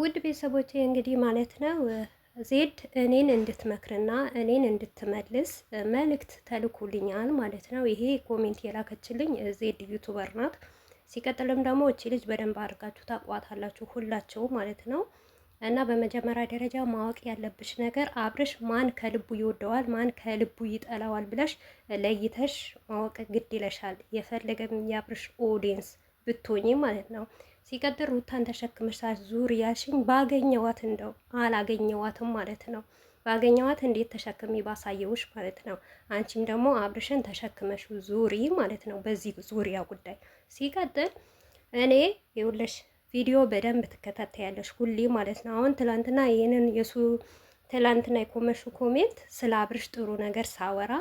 ውድ ቤተሰቦቼ እንግዲህ ማለት ነው ዜድ እኔን እንድትመክርና እኔን እንድትመልስ መልእክት ተልኩልኛል ማለት ነው። ይሄ ኮሜንት የላከችልኝ ዜድ ዩቱበር ናት። ሲቀጥልም ደግሞ እቺ ልጅ በደንብ አድርጋችሁ ታቋታላችሁ ሁላችሁ ማለት ነው። እና በመጀመሪያ ደረጃ ማወቅ ያለብሽ ነገር አብርሽ ማን ከልቡ ይወደዋል፣ ማን ከልቡ ይጠላዋል ብለሽ ለይተሽ ማወቅ ግድ ይለሻል። የፈለገም የአብርሽ ኦዲየንስ ብትሆኚ ማለት ነው። ሲቀጥል ሩታን ተሸክመሽ ዙር ያልሽኝ ባገኘዋት እንደው አላገኘዋትም ማለት ነው። ባገኘዋት እንዴት ተሸክሚ ባሳየውሽ ማለት ነው። አንቺም ደግሞ አብርሽን ተሸክመሽ ዙሪ ማለት ነው በዚህ ዙሪያ ጉዳይ። ሲቀጥል እኔ ይኸውልሽ ቪዲዮ በደንብ ትከታተያለሽ ሁሌ ማለት ነው። አሁን ትላንትና ይሄንን የሱ ትላንትና የኮመሹ ኮሜንት ስለ አብርሽ ጥሩ ነገር ሳወራ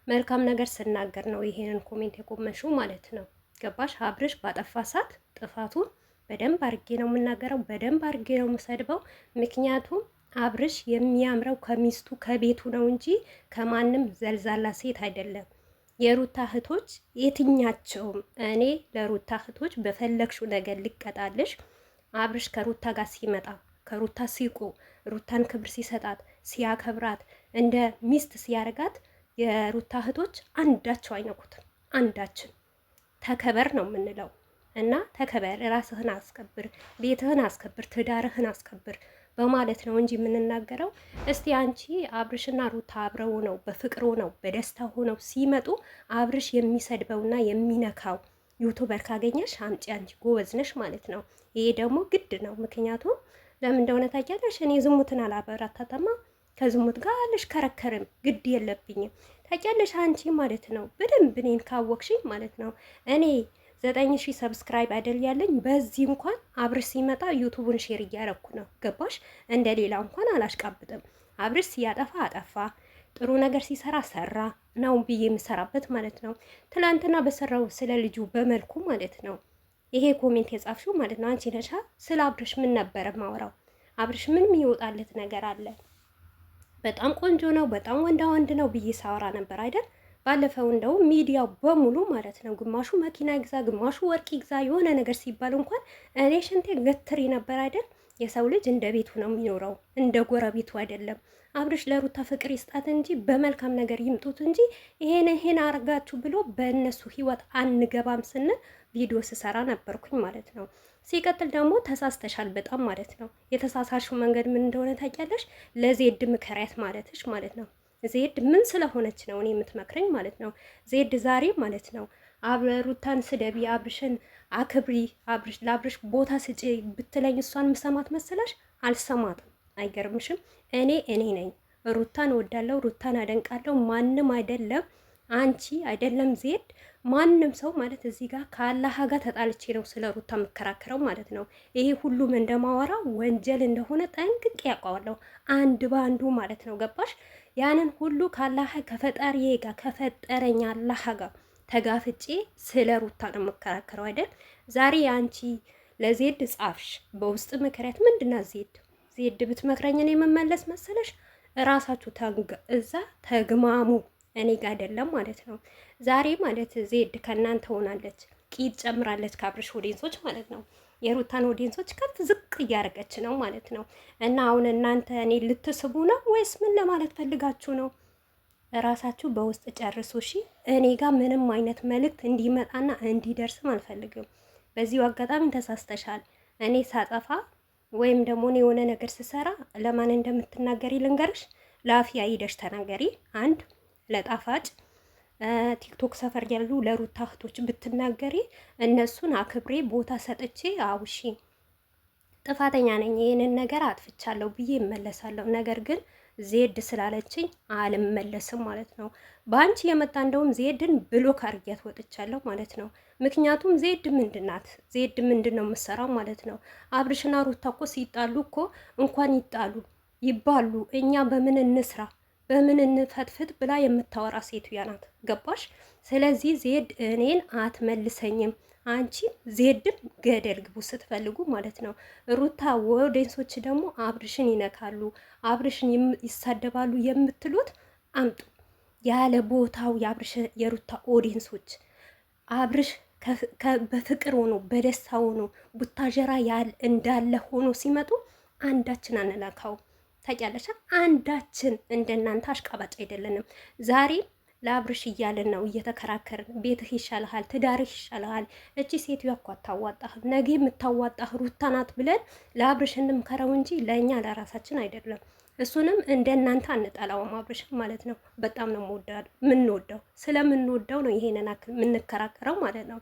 መልካም ነገር ስናገር ነው ይሄንን ኮሜንት የኮመሹ ማለት ነው። ገባሽ? አብርሽ ባጠፋ ሰዓት ጥፋቱን በደንብ አርጌ ነው የምናገረው፣ በደንብ አርጌ ነው የምሰድበው። ምክንያቱም አብርሽ የሚያምረው ከሚስቱ ከቤቱ ነው እንጂ ከማንም ዘልዛላ ሴት አይደለም። የሩታ እህቶች የትኛቸውም እኔ ለሩታ እህቶች በፈለግሽው ነገር ልቀጣልሽ። አብርሽ ከሩታ ጋር ሲመጣ ከሩታ ሲቆ ሩታን ክብር ሲሰጣት ሲያከብራት እንደ ሚስት ሲያረጋት የሩታ እህቶች አንዳቸው አይነኩትም። አንዳችን ተከበር ነው የምንለው እና ተከበር፣ ራስህን አስከብር፣ ቤትህን አስከብር፣ ትዳርህን አስከብር በማለት ነው እንጂ የምንናገረው። እስቲ አንቺ አብርሽና ሩታ አብረው ነው በፍቅሩ ነው በደስታ ሆነው ሲመጡ አብርሽ የሚሰድበውና የሚነካው ዩቱበር ካገኘሽ አምጪ፣ አንቺ ጎበዝ ነሽ ማለት ነው። ይሄ ደግሞ ግድ ነው። ምክንያቱም ለምን እንደሆነ ታውቂያለሽ? እኔ ዝሙትን አላበረታታማ፣ ከዝሙት ጋር አልሽከረከርም፣ ግድ የለብኝም። ታውቂያለሽ አንቺ ማለት ነው። በደንብ እኔን ካወቅሽኝ ማለት ነው እኔ 9000 ሰብስክራይብ አይደል ያለኝ። በዚህ እንኳን አብርሽ ሲመጣ ዩቱቡን ሼር እያረኩ ነው። ገባሽ? እንደ ሌላ እንኳን አላሽቃብጥም። አብርሽ ሲያጠፋ አጠፋ፣ ጥሩ ነገር ሲሰራ ሰራ ነው ብዬ የምሰራበት ማለት ነው። ትላንትና በሰራው ስለ ልጁ በመልኩ ማለት ነው ይሄ ኮሜንት የጻፍሽው ማለት ነው አንቺ ነሻ። ስለ አብርሽ ምን ነበረ ማውራው? አብርሽ ምንም ይወጣለት ነገር አለ? በጣም ቆንጆ ነው፣ በጣም ወንዳ ወንድ ነው ብዬ ሳወራ ነበር አይደል? ባለፈው እንደው ሚዲያው በሙሉ ማለት ነው ግማሹ መኪና ይግዛ፣ ግማሹ ወርቅ ይግዛ የሆነ ነገር ሲባል እንኳን እኔ ሽንቴ ገትሪ ነበር አይደል? የሰው ልጅ እንደ ቤቱ ነው የሚኖረው፣ እንደ ጎረቤቱ አይደለም። አብርሽ ለሩታ ፍቅር ይስጣት እንጂ በመልካም ነገር ይምጡት እንጂ ይሄን አርጋችሁ ብሎ በእነሱ ህይወት አንገባም ስንል ቪዲዮ ስሰራ ነበርኩኝ ማለት ነው። ሲቀጥል ደግሞ ተሳስተሻል በጣም ማለት ነው። የተሳሳሽው መንገድ ምን እንደሆነ ታውቂያለሽ? ለዜድ ምከሪያት ማለትሽ ማለት ነው። ዜድ ምን ስለሆነች ነው እኔ የምትመክረኝ ማለት ነው? ዜድ ዛሬ ማለት ነው ሩታን ስደቢ፣ አብርሽን አክብሪ፣ ለአብርሽ ቦታ ስጪ ብትለኝ እሷን ምሰማት መሰላሽ? አልሰማትም። አይገርምሽም? እኔ ነኝ። ሩታን እወዳለሁ፣ ሩታን አደንቃለሁ። ማንም አይደለም፣ አንቺ አይደለም ዜድ፣ ማንም ሰው ማለት እዚህ ጋር ከአላህ ጋር ተጣልቼ ነው ስለ ሩታ የምከራከረው ማለት ነው። ይሄ ሁሉም እንደማወራ ወንጀል እንደሆነ ጠንቅቄ ያውቀዋለሁ፣ አንድ በአንዱ ማለት ነው። ገባሽ? ያንን ሁሉ ከአላህ ከፈጣሪዬ ጋር ከፈጠረኝ አላህ ጋር ተጋፍጬ ስለ ሩታ ነው የምከራከረው አይደል? ዛሬ አንቺ ለዜድ ጻፍሽ በውስጥ ምክንያት ምንድናት ዜድ ብትመክረኝ እኔ የምመለስ መሰለሽ? እራሳችሁ እዛ ተግማሙ፣ እኔ ጋር አይደለም ማለት ነው። ዛሬ ማለት ዜድ ከእናንተ ሆናለች፣ ቂጥ ጨምራለች ከአብርሽ ኦዲየንሶች ማለት ነው። የሩታን ኦዲየንሶች ከፍ ዝቅ እያደረገች ነው ማለት ነው። እና አሁን እናንተ እኔ ልትስቡ ነው ወይስ ምን ለማለት ፈልጋችሁ ነው? እራሳችሁ በውስጥ ጨርሱ እሺ። እኔ ጋር ምንም አይነት መልእክት እንዲመጣና እንዲደርስም አልፈልግም። በዚሁ አጋጣሚ ተሳስተሻል። እኔ ሳጠፋ ወይም ደግሞ እኔ የሆነ ነገር ስሰራ ለማን እንደምትናገሪ ልንገርሽ። ለአፍያ ሂደሽ ተናገሪ። አንድ ለጣፋጭ ቲክቶክ ሰፈር ያሉ ለሩታ እህቶች ብትናገሪ እነሱን አክብሬ ቦታ ሰጥቼ አውሺ ጥፋተኛ ነኝ ይህንን ነገር አጥፍቻለሁ ብዬ እመለሳለሁ። ነገር ግን ዜድ ስላለችኝ አልመለስም ማለት ነው። በአንቺ የመጣ እንደውም ዜድን ብሎክ አርጊያት ወጥቻለሁ ማለት ነው። ምክንያቱም ዜድ ምንድናት? ዜድ ምንድን ነው የምሰራው ማለት ነው? አብርሽና ሩታ እኮ ሲጣሉ እኮ እንኳን ይጣሉ ይባሉ እኛ በምን እንስራ በምን እንፈትፍት ብላ የምታወራ ሴትያ ናት። ገባሽ? ስለዚህ ዜድ እኔን አትመልሰኝም። አንቺ ዜድም ገደል ግቡ ስትፈልጉ ማለት ነው። ሩታ ኦዲየንሶች ደግሞ አብርሽን ይነካሉ፣ አብርሽን ይሳደባሉ የምትሉት አምጡ። ያለ ቦታው የሩታ ኦዲየንሶች አብርሽ በፍቅር ሆኖ በደስታ ሆኖ ቡታጀራ እንዳለ ሆኖ ሲመጡ አንዳችን አንላካው። ታውቂያለሽ፣ አንዳችን እንደናንተ አሽቃባጭ አይደለንም። ዛሬ ለአብርሽ እያልን ነው እየተከራከርን፣ ቤትህ ይሻልሃል፣ ትዳርህ ይሻልሃል፣ እቺ ሴትዮ እኮ አታዋጣህም፣ ነገ የምታዋጣህ ሩታ ናት ብለን ለአብርሽ እንምከረው እንጂ ለእኛ ለራሳችን አይደለም። እሱንም እንደ እናንተ አንጠላውም፣ አብርሽን ማለት ነው። በጣም ነው የምንወደው፣ ስለምንወደው ነው ይሄንን አክል የምንከራከረው ማለት ነው።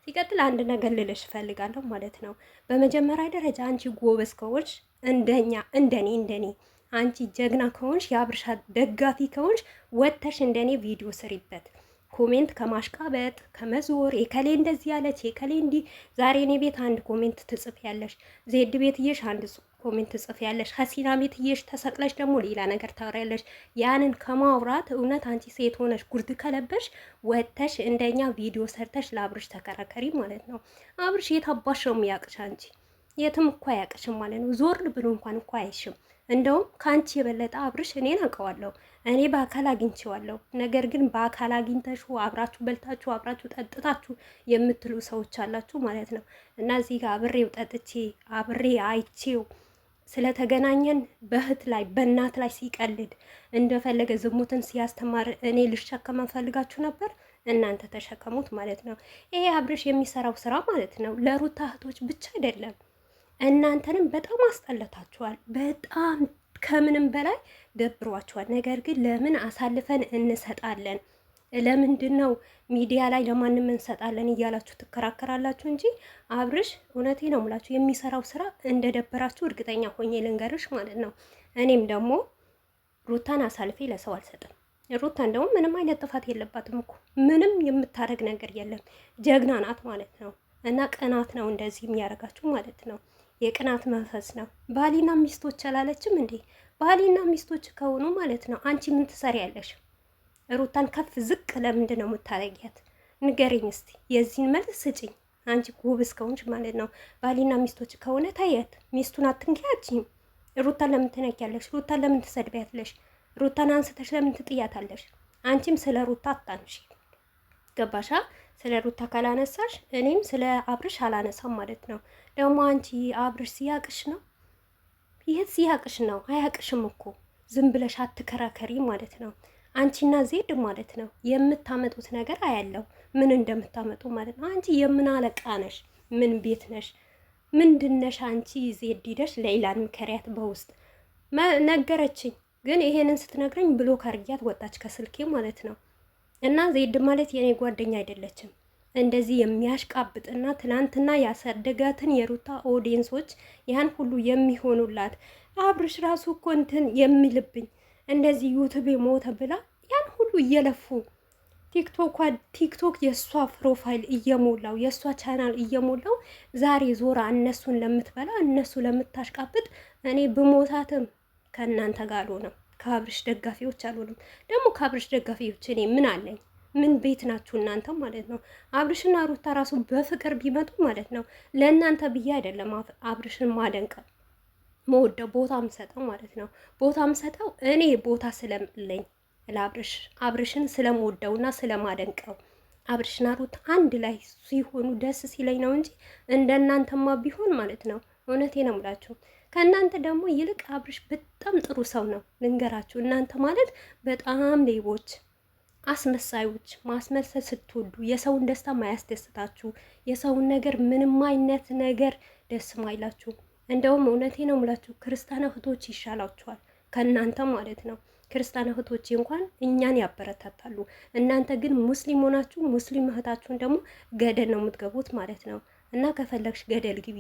ሲቀጥል አንድ ነገር ልልሽ እፈልጋለሁ ማለት ነው። በመጀመሪያ ደረጃ አንቺ ጎበዝ ከሆንሽ እንደኔ አንቺ ጀግና ከሆንሽ የአብርሻ ደጋፊ ከሆንሽ ወጥተሽ እንደኔ ቪዲዮ ስሪበት። ኮሜንት ከማሽቃበጥ ከመዞር የከሌ እንደዚህ ያለች የከሌ እንዲህ። ዛሬ እኔ ቤት አንድ ኮሜንት ትጽፍ ያለሽ፣ ዜድ ቤት እየሽ አንድ ኮሜንት ትጽፍ ያለሽ፣ ሀሲና ቤት እየሽ ተሰቅለሽ ደግሞ ሌላ ነገር ታወሪያለሽ። ያንን ከማውራት እውነት አንቺ ሴት ሆነሽ ጉርድ ከለበሽ ወጥተሽ እንደኛ ቪዲዮ ሰርተሽ ለአብርሽ ተከራከሪ ማለት ነው። አብርሽ የት አባሽ ነው የሚያቅሽ? አንቺ የትም እኮ አያቅሽም ማለት ነው። ዞር ብሎ እንኳን እኮ አይሽም። እንደውም ከአንቺ የበለጠ አብርሽ እኔን አውቀዋለሁ። እኔ በአካል አግኝቼዋለሁ። ነገር ግን በአካል አግኝተሹ አብራችሁ በልታችሁ አብራችሁ ጠጥታችሁ የምትሉ ሰዎች አላችሁ ማለት ነው። እና እዚህ ጋር አብሬው ጠጥቼ አብሬ አይቼው ስለተገናኘን በእህት ላይ በእናት ላይ ሲቀልድ እንደፈለገ ዝሙትን ሲያስተማር እኔ ልሸከመን ፈልጋችሁ ነበር። እናንተ ተሸከሙት ማለት ነው። ይሄ አብርሽ የሚሰራው ስራ ማለት ነው ለሩታ እህቶች ብቻ አይደለም። እናንተንም በጣም አስጠለታችኋል። በጣም ከምንም በላይ ደብሯችኋል። ነገር ግን ለምን አሳልፈን እንሰጣለን? ለምንድን ነው ሚዲያ ላይ ለማንም እንሰጣለን እያላችሁ ትከራከራላችሁ እንጂ አብርሽ እውነቴ ነው የምላችሁ የሚሰራው ስራ እንደደበራችሁ እርግጠኛ ሆኜ ልንገርሽ ማለት ነው። እኔም ደግሞ ሩታን አሳልፌ ለሰው አልሰጥም። ሩታን ደግሞ ምንም አይነት ጥፋት የለባትም እኮ ምንም የምታደርግ ነገር የለም። ጀግና ናት ማለት ነው። እና ቅናት ነው እንደዚህ የሚያደርጋችሁ ማለት ነው። የቅናት መንፈስ ነው። ባሊና ሚስቶች አላለችም እንዴ? ባሊና ሚስቶች ከሆኑ ማለት ነው አንቺ ምን ትሰሪያለሽ? ሩታን ከፍ ዝቅ ለምንድን ነው የምታረጊያት? ንገሪኝ እስቲ፣ የዚህን መልስ ስጭኝ። አንቺ ጎበዝ ከሆንሽ ማለት ነው። ባሊና ሚስቶች ከሆነ ታያት፣ ሚስቱን አትንኪያችም። ሩታን ለምን ትነኪያለሽ? ሩታን ለምን ትሰድቢያለሽ? ሩታን አንስተሽ ለምን ትጥያታለሽ? አንቺም ስለ ሩታ አታንሺ። ገባሻ? ስለ ሩታ ካላነሳሽ እኔም ስለ አብርሽ አላነሳም ማለት ነው። ደግሞ አንቺ አብርሽ ሲያቅሽ ነው። ይህ ሲያቅሽ ነው። አያቅሽም እኮ ዝም ብለሽ አትከራከሪ ማለት ነው። አንቺና ዜድ ማለት ነው የምታመጡት ነገር አያለው ምን እንደምታመጡ ማለት ነው። አንቺ የምን አለቃ ነሽ? ምን ቤት ነሽ? ምንድነሽ አንቺ? ዜድ ሂደሽ ሌላን ምከሪያት በውስጥ ነገረችኝ። ግን ይሄንን ስትነግረኝ ብሎክ አርጊያት ወጣች ከስልኬ ማለት ነው። እና ዜድ ማለት የኔ ጓደኛ አይደለችም። እንደዚህ የሚያሽቃብጥና ትናንትና ያሳደጋትን የሩታ ኦዲየንሶች ያን ሁሉ የሚሆኑላት አብርሽ ራሱ እኮ እንትን የሚልብኝ እንደዚህ ዩቲዩብ ሞተ ብላ ያን ሁሉ እየለፉ ቲክቶክ የእሷ ፕሮፋይል እየሞላው የእሷ ቻናል እየሞላው ዛሬ ዞራ እነሱን ለምትበላ እነሱ ለምታሽቃብጥ እኔ ብሞታትም ከእናንተ ጋር አልሆነም። ከአብርሽ ደጋፊዎች አልሆንም። ደግሞ ከአብርሽ ደጋፊዎች እኔ ምን አለኝ? ምን ቤት ናችሁ እናንተ ማለት ነው። አብርሽና ሩታ ራሱ በፍቅር ቢመጡ ማለት ነው ለእናንተ ብዬ አይደለም አብርሽን ማደንቀው መወደው ቦታ ምሰጠው ማለት ነው። ቦታ ምሰጠው እኔ ቦታ ስለምለኝ ለአብርሽ አብርሽን ስለምወደውና ስለማደንቀው አብርሽና ሩታ አንድ ላይ ሲሆኑ ደስ ሲለኝ ነው እንጂ እንደናንተማ ቢሆን ማለት ነው እውነቴ ነው የምላችሁ። ከእናንተ ደግሞ ይልቅ አብርሽ በጣም ጥሩ ሰው ነው ልንገራችሁ። እናንተ ማለት በጣም ሌቦች፣ አስመሳዮች፣ ማስመሰል ስትወዱ የሰውን ደስታ ማያስደስታችሁ የሰውን ነገር ምንም አይነት ነገር ደስ ማይላችሁ። እንደውም እውነቴ ነው የምላችሁ ክርስቲያን እህቶች ይሻላችኋል ከእናንተ ማለት ነው። ክርስቲያን እህቶች እንኳን እኛን ያበረታታሉ። እናንተ ግን ሙስሊም ሆናችሁ ሙስሊም እህታችሁን ደግሞ ገደል ነው የምትገቡት ማለት ነው። እና ከፈለግሽ ገደል ግቢ።